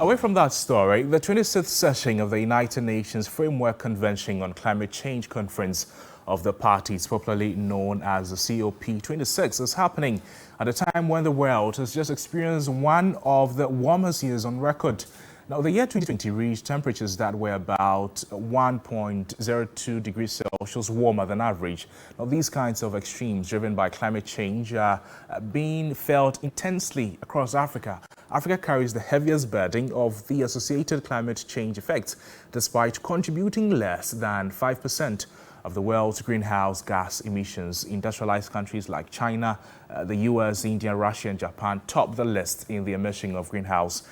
Away from that story, the 26th session of the United Nations Framework Convention on Climate Change Conference of the Parties, popularly known as the COP26, is happening at a time when the world has just experienced one of the warmest years on record. Now, the year 2020 reached temperatures that were about 1.02 degrees Celsius warmer than average. Now, these kinds of extremes driven by climate change are being felt intensely across Africa. Africa carries the heaviest burden of the associated climate change effects, despite contributing less than 5% of the world's greenhouse gas emissions. Industrialized countries like China, the US, India, Russia, and Japan top the list in the emission of greenhouse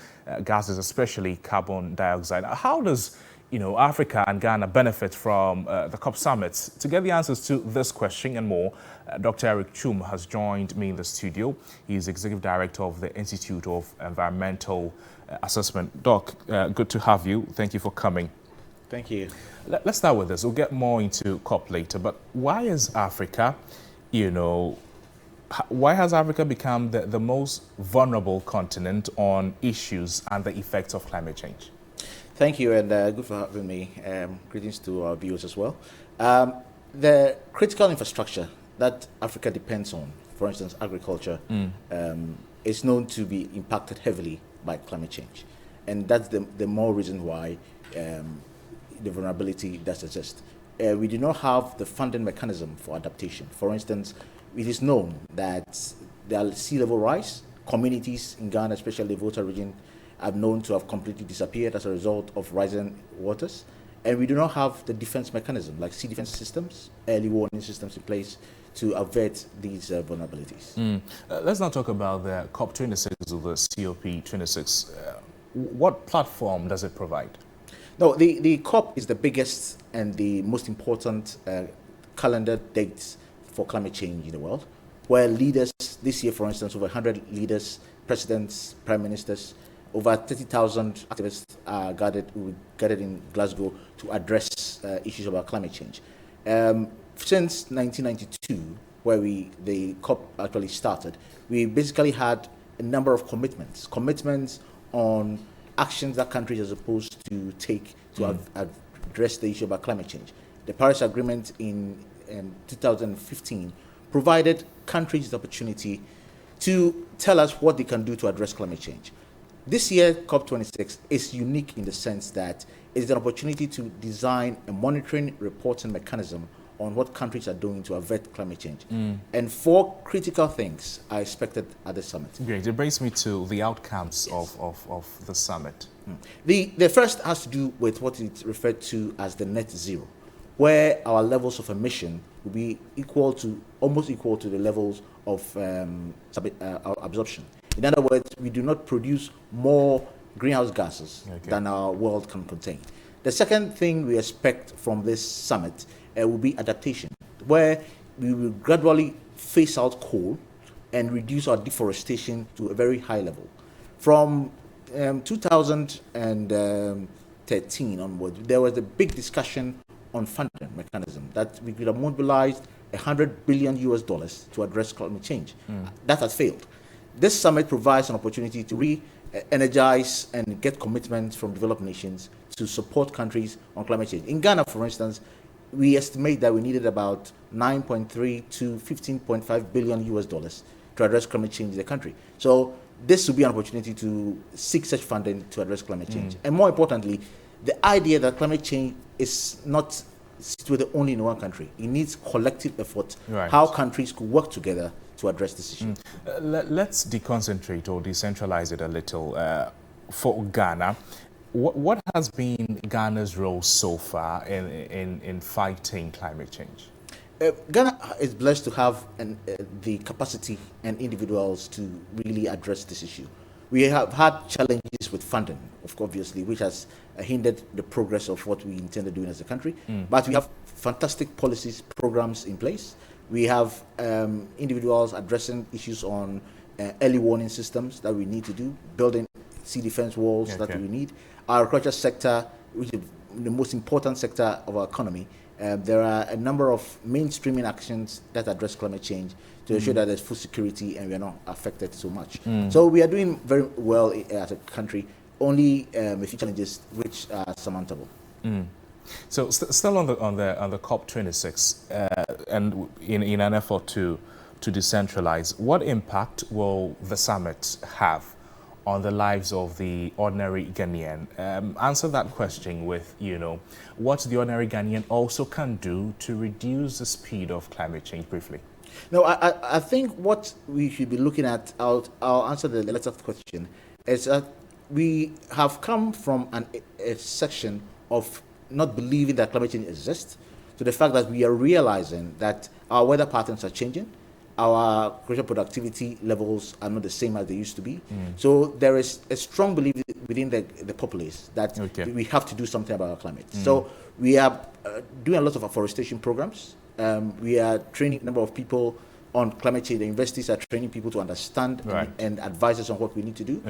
gases, especially carbon dioxide. How does Africa and Ghana benefit from the COP summits? To get the answers to this question and more, Dr. Eric Chum has joined me in the studio. He is Executive Director of the Institute of Environmental Assessment. Doc, good to have you. Thank you for coming. Thank you. Let's start with this. We'll get more into COP later. But why is Africa, why has Africa become the most vulnerable continent on issues and the effects of climate change? Thank you, and good for having me. Greetings to our viewers as well. The critical infrastructure that Africa depends on, for instance, agriculture, is known to be impacted heavily by climate change. And that's the more reason why the vulnerability does exist. We do not have the funding mechanism for adaptation. For instance, it is known that there are sea level rise. Communities in Ghana, especially the Volta region, are known to have completely disappeared as a result of rising waters. And we do not have the defense mechanism, like sea defense systems, early warning systems in place to avert these vulnerabilities. Let's now talk about the COP26 or the COP26. What platform does it provide? No, the COP is the biggest and the most important calendar dates for climate change in the world, where leaders, this year, for instance, over 100 leaders, presidents, prime ministers, over 30,000 activists are gathered in Glasgow to address issues about climate change. Since 1992, where the COP actually started, we basically had a number of commitments on actions that countries are supposed to take to address the issue about climate change. The Paris Agreement in 2015 provided countries the opportunity to tell us what they can do to address climate change. This year, COP26 is unique in the sense that it is an opportunity to design a monitoring, reporting mechanism on what countries are doing to avert climate change. And 4 critical things are expected at the summit. Great. It brings me to the outcomes of the summit. The first has to do with what is referred to as the net zero, where our levels of emission will be almost equal to the levels of absorption. In other words, we do not produce more greenhouse gases than our world can contain. The second thing we expect from this summit will be adaptation, where we will gradually phase out coal and reduce our deforestation to a very high level. From 2013 onward, there was a big discussion on funding mechanism that we could have mobilized $100 billion to address climate change. That has failed. This summit provides an opportunity to re-energize and get commitments from developed nations to support countries on climate change. In Ghana, for instance, we estimate that we needed about 9.3 to 15.5 billion US dollars to address climate change in the country. So this will be an opportunity to seek such funding to address climate change. And more importantly, the idea that climate change is not situated only in one country. It needs collective effort, how countries could work together to address this issue. Let's deconcentrate or decentralize it a little. For Ghana, what has been Ghana's role so far in fighting climate change? Ghana is blessed to have the capacity and individuals to really address this issue. We have had challenges with funding, obviously, which has hindered the progress of what we intend to do as a country. But we have fantastic policies, programs in place. We have individuals addressing issues on early warning systems that we need to do, building sea defense walls that we need. Our agriculture sector, which is the most important sector of our economy, there are a number of mainstreaming actions that address climate change to ensure that there's food security and we are not affected so much. So we are doing very well as a country. only a few challenges which are surmountable. So still on the COP26 and in an effort to decentralize, what impact will the summit have on the lives of the ordinary Ghanaian? Answer that question with, what the ordinary Ghanaian also can do to reduce the speed of climate change briefly. No, I think what we should be looking at, I'll answer the latter question, is that we have come from a section of not believing that climate change exists to the fact that we are realizing that our weather patterns are changing, our agricultural productivity levels are not the same as they used to be. So there is a strong belief within the populace that we have to do something about our climate. So we are doing a lot of afforestation programs. We are training a number of people on climate change. The universities are training people to understand and advise us on what we need to do.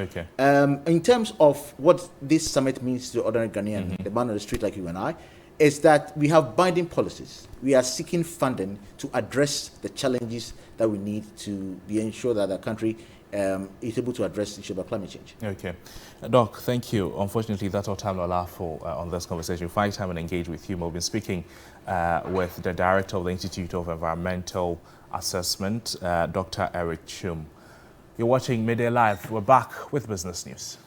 In terms of what this summit means to the ordinary Ghanaian, the man on the street like you and I, is that we have binding policies. We are seeking funding to address the challenges that we need to ensure that the country is able to address the issue about climate change. Okay. Doc, thank you. Unfortunately, that's all time will allow for on this conversation. Find time and engage with you. We've been speaking with the Director of the Institute of Environmental Assessment, Dr. Eric Chum. You're watching Midday Live. We're back with business news.